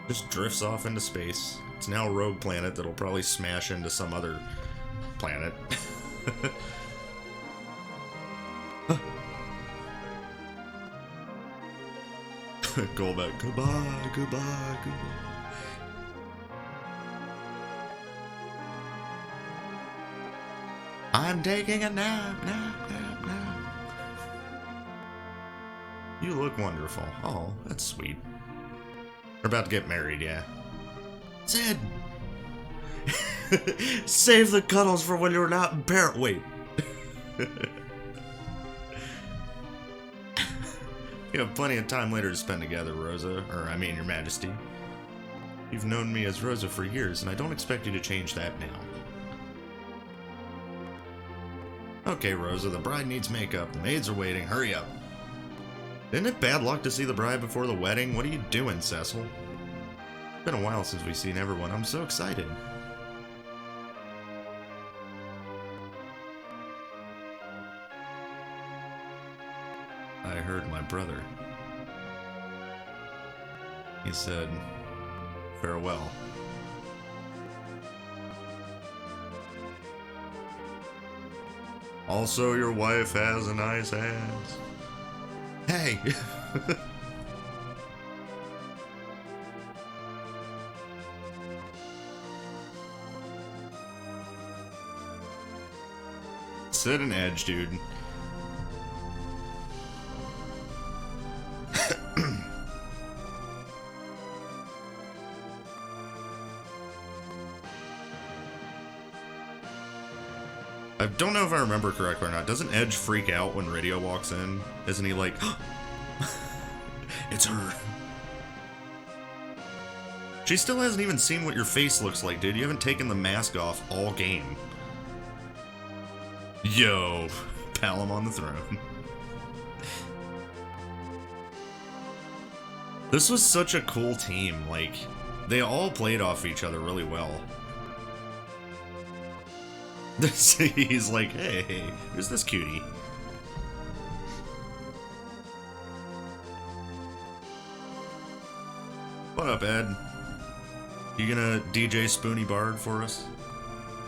Just drifts off into space. It's now a rogue planet that'll probably smash into some other planet. Go back. Goodbye, goodbye, goodbye. I'm taking a nap, nap, nap, nap. You look wonderful. Oh, that's sweet. We're about to get married, yeah. Sid! Save the cuddles for when you're not in parent. Wait. You have plenty of time later to spend together, Rosa. Or, I mean, Your Majesty. You've known me as Rosa for years, and I don't expect you to change that now. Okay, Rosa, the bride needs makeup. The maids are waiting. Hurry up. Isn't it bad luck to see the bride before the wedding? What are you doing, Cecil? It's been a while since we've seen everyone. I'm so excited. I heard my brother. He said, farewell. Also, your wife has a nice ass. Hey! Sit an edge, dude. I don't know if I remember correctly or not. Doesn't Edge freak out when Radio walks in? Isn't he like, it's her? She still hasn't even seen what your face looks like, dude. You haven't taken the mask off all game. Yo, Palom on the throne. This was such a cool team. Like, they all played off each other really well. He's like, hey, who's this cutie? What up, Ed? You gonna DJ Spoony Bard for us?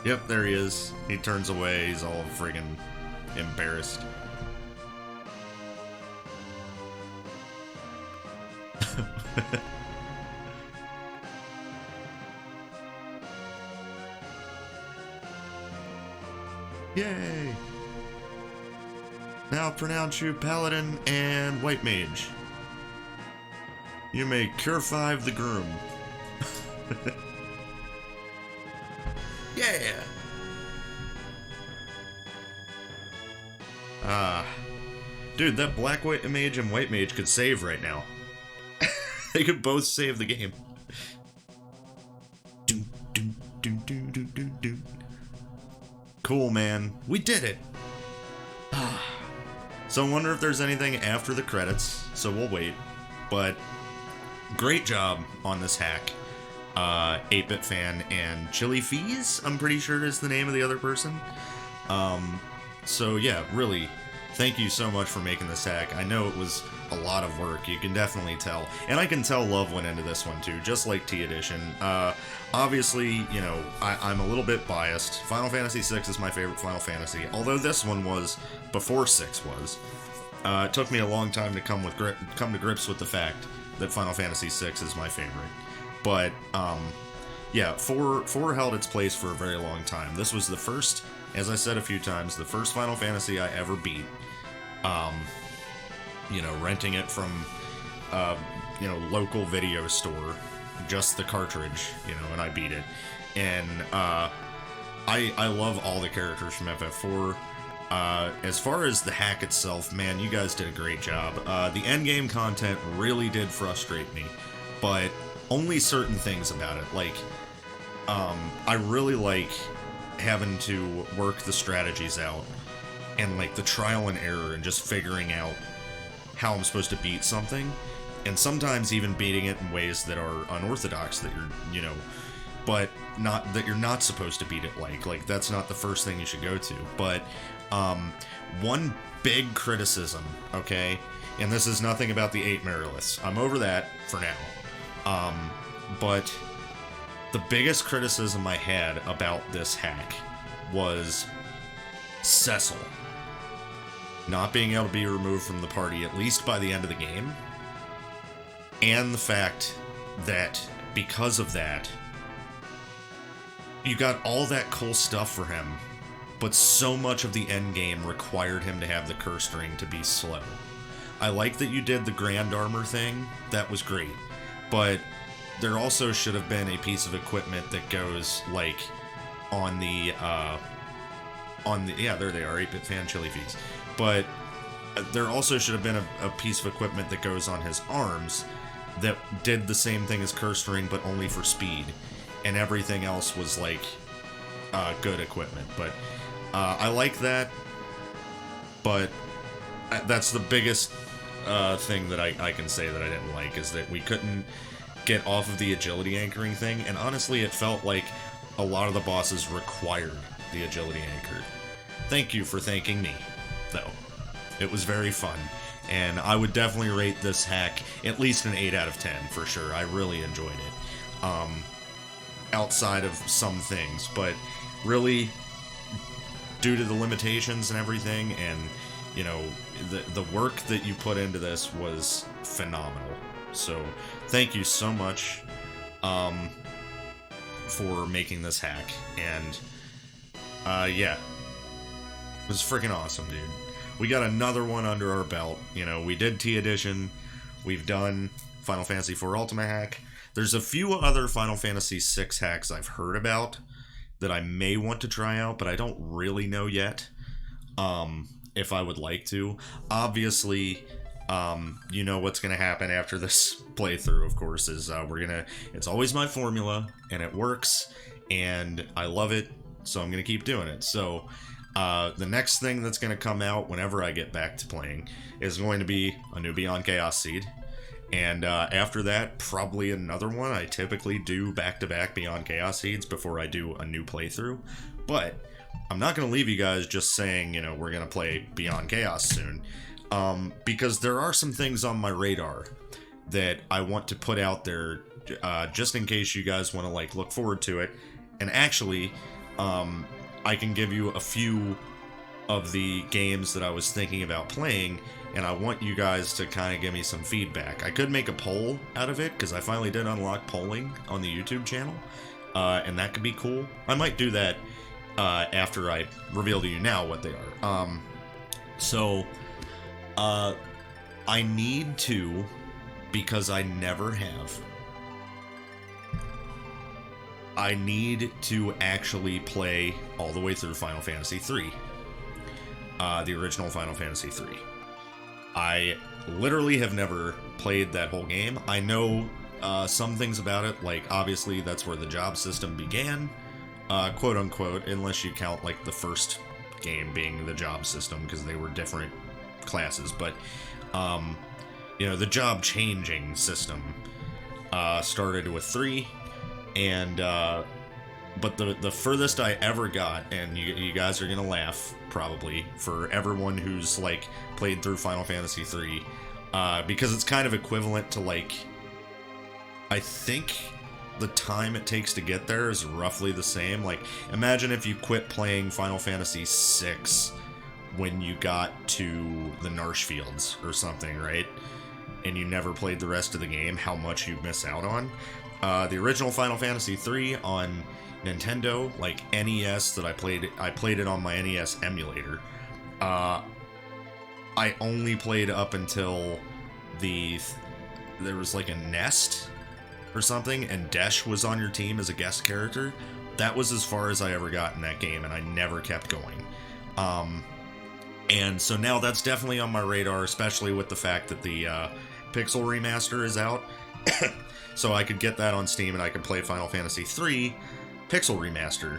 Yep, there he is. He turns away, he's all friggin' embarrassed. Yay! Now pronounce you Paladin and White Mage. You may cure 5 the groom. Yeah! Dude, that Black Mage and White Mage could save right now. They could both save the game. Cool, man. We did it! So I wonder if there's anything after the credits, so we'll wait. But, great job on this hack. 8-Bit Fan and Chili Fees, I'm pretty sure is the name of the other person. So yeah, really, thank you so much for making this hack. I know it was a lot of work, you can definitely tell. And I can tell love went into this one too, just like T-Edition. Obviously, you know, I'm a little bit biased. Final Fantasy VI is my favorite Final Fantasy, although this one was before 6 was. It took me a long time to come to grips with the fact that Final Fantasy VI is my favorite. But, yeah, 4 held its place for a very long time. This was the first, as I said a few times, the first Final Fantasy I ever beat. You know, renting it from, you know, local video store, just the cartridge, you know, and I beat it. And, I love all the characters from FF4. As far as the hack itself, man, you guys did a great job. The endgame content really did frustrate me, but only certain things about it. Like, I really like having to work the strategies out and like the trial and error and just figuring out how I'm supposed to beat something, and sometimes even beating it in ways that are unorthodox that you're, but not that you're not supposed to beat it like that's not the first thing you should go to. But one big criticism, okay, and this is nothing about the 8 Meriliths. I'm over that for now. But the biggest criticism I had about this hack was Cecil not being able to be removed from the party, at least by the end of the game, and the fact that because of that, you got all that cool stuff for him, but so much of the end game required him to have the cursed ring to be slow. I like that you did the grand armor thing, that was great, but there also should have been a piece of equipment that goes like on the yeah, there they are, 8-bit fan chili feeds. But there also should have been a piece of equipment that goes on his arms that did the same thing as Cursed Ring, but only for speed. And everything else was like good equipment. But I like that. But that's the biggest thing that I can say that I didn't like, is that we couldn't get off of the agility anchoring thing. And honestly, it felt like a lot of the bosses required the agility anchor. Thank you for thanking me, though. It was very fun, and I would definitely rate this hack at least an 8 out of 10 for sure. I really enjoyed it, outside of some things, but really, due to the limitations and everything, and the work that you put into this was phenomenal. So thank you so much for making this hack, and yeah, it was freaking awesome, dude. We got another one under our belt. We did T Edition. We've done Final Fantasy IV Ultimate hack. There's a few other Final Fantasy VI hacks I've heard about that I may want to try out, but I don't really know yet if I would like to. Obviously, what's going to happen after this playthrough, of course, is it's always my formula, and it works, and I love it, so I'm going to keep doing it. So the next thing that's going to come out whenever I get back to playing is going to be a new Beyond Chaos Seed. And after that, probably another one. I typically do back-to-back Beyond Chaos Seeds before I do a new playthrough. But I'm not going to leave you guys just saying, we're going to play Beyond Chaos soon. Because there are some things on my radar that I want to put out there just in case you guys want to look forward to it. And actually, I can give you a few of the games that I was thinking about playing, and I want you guys to kind of give me some feedback. I could make a poll out of it, because I finally did unlock polling on the YouTube channel, and that could be cool. I might do that after I reveal to you now what they are. I need to, because I never have, I need to actually play all the way through Final Fantasy III. The original Final Fantasy III. I literally have never played that whole game. I know some things about it, like obviously that's where the job system began, quote unquote, unless you count the first game being the job system, because they were different classes. But the job changing system started with 3. And, but the furthest I ever got, and you guys are gonna laugh, probably, for everyone who's, played through Final Fantasy III, because it's kind of equivalent to, I think the time it takes to get there is roughly the same. Imagine if you quit playing Final Fantasy VI when you got to the Narsh Fields or something, right? And you never played the rest of the game, how much you miss out on. The original Final Fantasy III on Nintendo, NES, that I played it on my NES emulator. I only played up until there was a nest or something, and Desh was on your team as a guest character. That was as far as I ever got in that game, and I never kept going. And so now that's definitely on my radar, especially with the fact that the Pixel Remaster is out. So I could get that on Steam, and I could play Final Fantasy III Pixel Remaster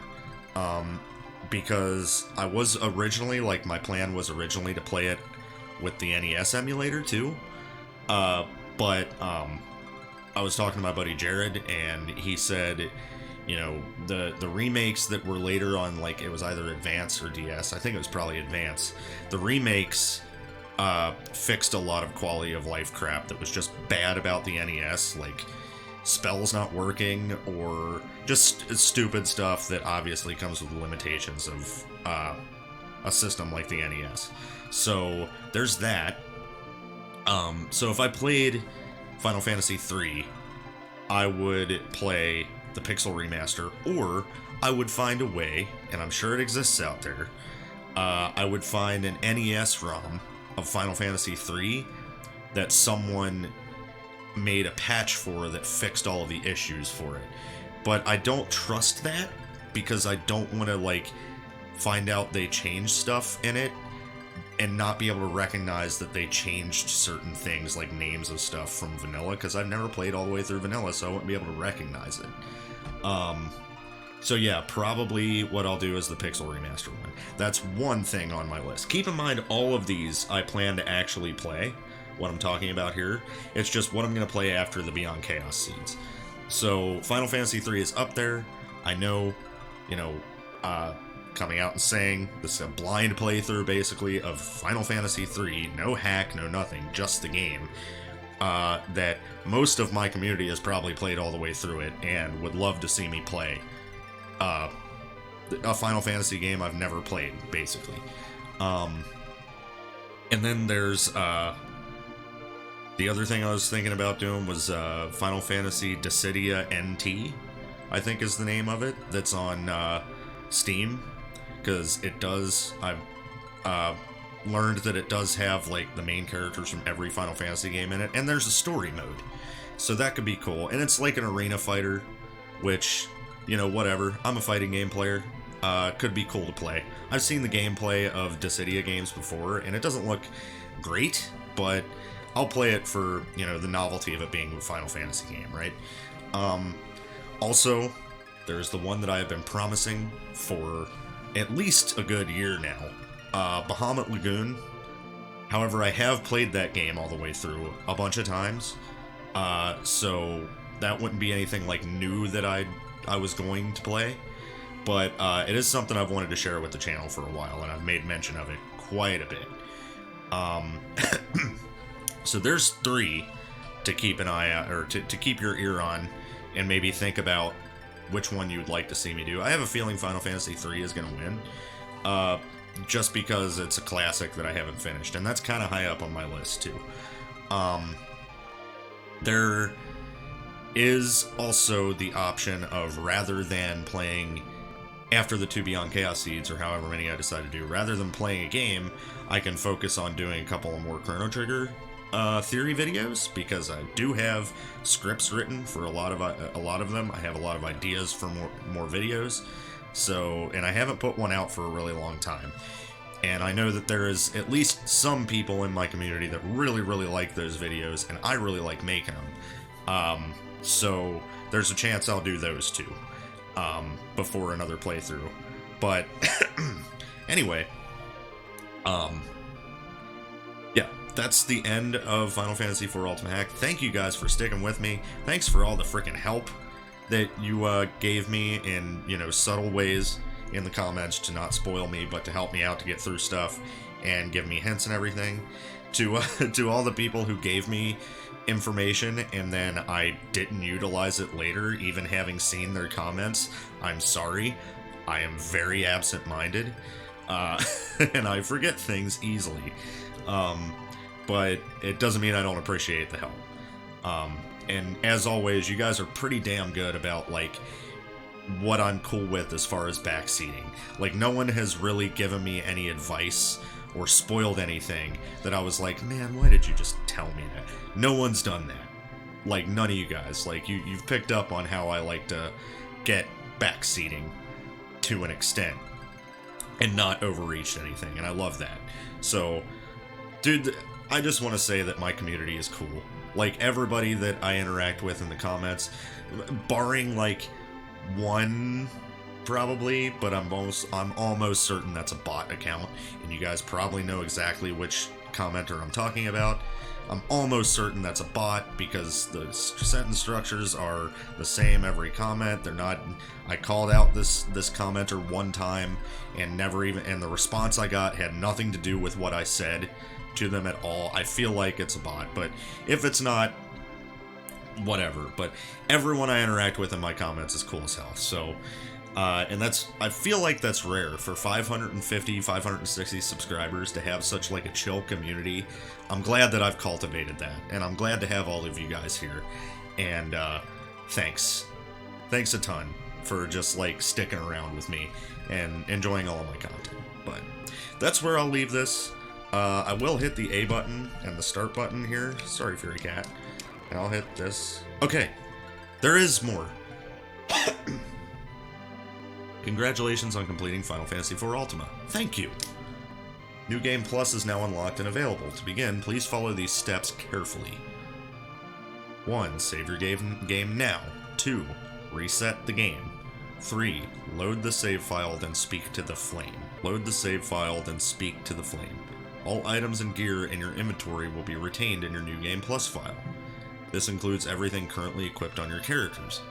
because I was originally, like, my plan was originally to play it with the NES emulator too. But I was talking to my buddy Jared, and he said, you know, the remakes that were later on, like, it was either Advance or DS. I think it was probably Advance. The remakes fixed a lot of quality of life crap that was just bad about the NES, like spells not working or just stupid stuff that obviously comes with the limitations of a system like the NES. So there's that. So if I played Final Fantasy III, I would play the Pixel Remaster, or I would find a way, and I'm sure it exists out there, I would find an NES ROM of Final Fantasy III that someone made a patch for that fixed all of the issues for it. But I don't trust that, because I don't want to, like, find out they changed stuff in it and not be able to recognize that they changed certain things, like names of stuff from vanilla, because I've never played all the way through vanilla, so I wouldn't be able to recognize it. So yeah, probably what I'll do is the Pixel Remaster one. That's one thing on my list. Keep in mind, all of these I plan to actually play, what I'm talking about here. It's just what I'm going to play after the Beyond Chaos Seeds. So Final Fantasy III is up there. I know, you know, coming out and saying this is a blind playthrough, basically, of Final Fantasy III, no hack, no nothing, just the game, that most of my community has probably played all the way through it and would love to see me play a Final Fantasy game I've never played, basically. And then there's the other thing I was thinking about doing was Final Fantasy Dissidia NT, I think is the name of it, that's on Steam, because it does, I've learned that it does have, like, the main characters from every Final Fantasy game in it, and there's a story mode, so that could be cool. And it's like an arena fighter, which, you know, whatever, I'm a fighting game player, could be cool to play. I've seen the gameplay of Dissidia games before, and it doesn't look great, but I'll play it for, you know, the novelty of it being a Final Fantasy game, right? Also, there's the one that I have been promising for at least a good year now, Bahamut Lagoon. However, I have played that game all the way through a bunch of times, so that wouldn't be anything, like, new that I was going to play, but it is something I've wanted to share with the channel for a while, and I've made mention of it quite a bit. So there's 3 to keep an eye out, or to keep your ear on, and maybe think about which one you'd like to see me do. I have a feeling Final Fantasy III is going to win, just because it's a classic that I haven't finished, and that's kind of high up on my list too. There is also the option of, rather than playing after the 2 Beyond Chaos Seeds, or however many I decide to do, rather than playing a game, I can focus on doing a couple of more Chrono Trigger theory videos, because I do have scripts written for a lot of them. I have a lot of ideas for more videos. So, and I haven't put one out for a really long time. And I know that there is at least some people in my community that really, really like those videos, and I really like making them. So there's a chance I'll do those too, before another playthrough. But anyway, yeah, that's the end of Final Fantasy IV Ultimate Hack. Thank you guys for sticking with me. Thanks for all the freaking help that you gave me in, you know, subtle ways in the comments to not spoil me, but to help me out to get through stuff and give me hints and everything. To all the people who gave me information and then I didn't utilize it later, even having seen their comments, I'm sorry. I am very absent-minded, and I forget things easily. But it doesn't mean I don't appreciate the help. And as always, you guys are pretty damn good about, like, what I'm cool with as far as backseating. Like, no one has really given me any advice or spoiled anything that I was like, man, why did you just tell me that? No one's done that. Like, none of you guys. Like, you've picked up on how I like to get backseating to an extent and not overreach anything, and I love that. So, dude, I just want to say that my community is cool. Like, everybody that I interact with in the comments, barring, like, one probably, but I'm almost certain that's a bot account, and you guys probably know exactly which commenter I'm talking about. I'm almost certain that's a bot because the sentence structures are the same every comment. They're not. I called out this commenter one time and and the response I got had nothing to do with what I said to them at all. I feel like it's a bot, but if it's not, whatever. But everyone I interact with in my comments is cool as hell. So, and I feel like that's rare for 550, 560 subscribers to have such like a chill community. I'm glad that I've cultivated that, and I'm glad to have all of you guys here. And thanks a ton for just like sticking around with me and enjoying all of my content. But that's where I'll leave this. I will hit the A button and the start button here. Sorry, Fury Cat. And I'll hit this. Okay, there is more. Congratulations on completing Final Fantasy IV Ultima. Thank you. New Game Plus is now unlocked and available. To begin, please follow these steps carefully. 1. Save your game now. 2. Reset the game. 3. Load the save file, then speak to the flame. Load the save file, then speak to the flame. All items and gear in your inventory will be retained in your New Game Plus file. This includes everything currently equipped on your characters.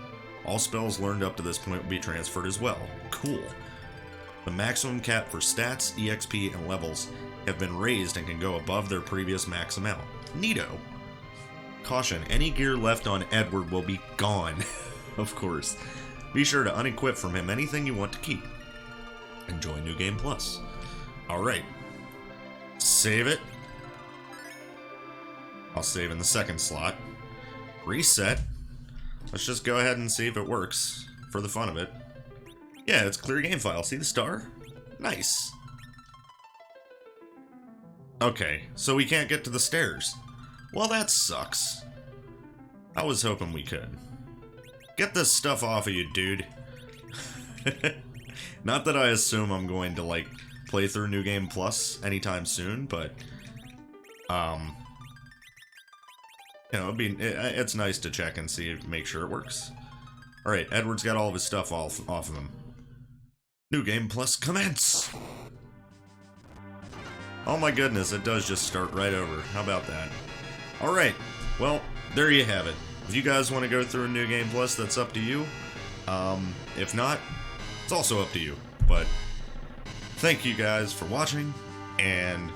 All spells learned up to this point will be transferred as well. Cool. The maximum cap for stats, EXP, and levels have been raised and can go above their previous max amount. Neato. Caution, any gear left on Edward will be gone. Of course. Be sure to unequip from him anything you want to keep. Enjoy New Game Plus. Alright. Save it. I'll save in the second slot. Reset. Let's just go ahead and see if it works, for the fun of it. Yeah, it's clear game file. See the star? Nice. Okay, so we can't get to the stairs. Well, that sucks. I was hoping we could. Get this stuff off of you, dude. Not that I assume I'm going to, like, play through New Game Plus anytime soon, but, you know, it's nice to check and see, make sure it works. Alright, Edward's got all of his stuff off of him. New Game Plus commence! Oh my goodness, it does just start right over. How about that? Alright, well, there you have it. If you guys want to go through a New Game Plus, that's up to you. If not, it's also up to you. But thank you guys for watching, and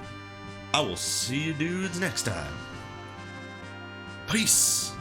I will see you dudes next time. Peace!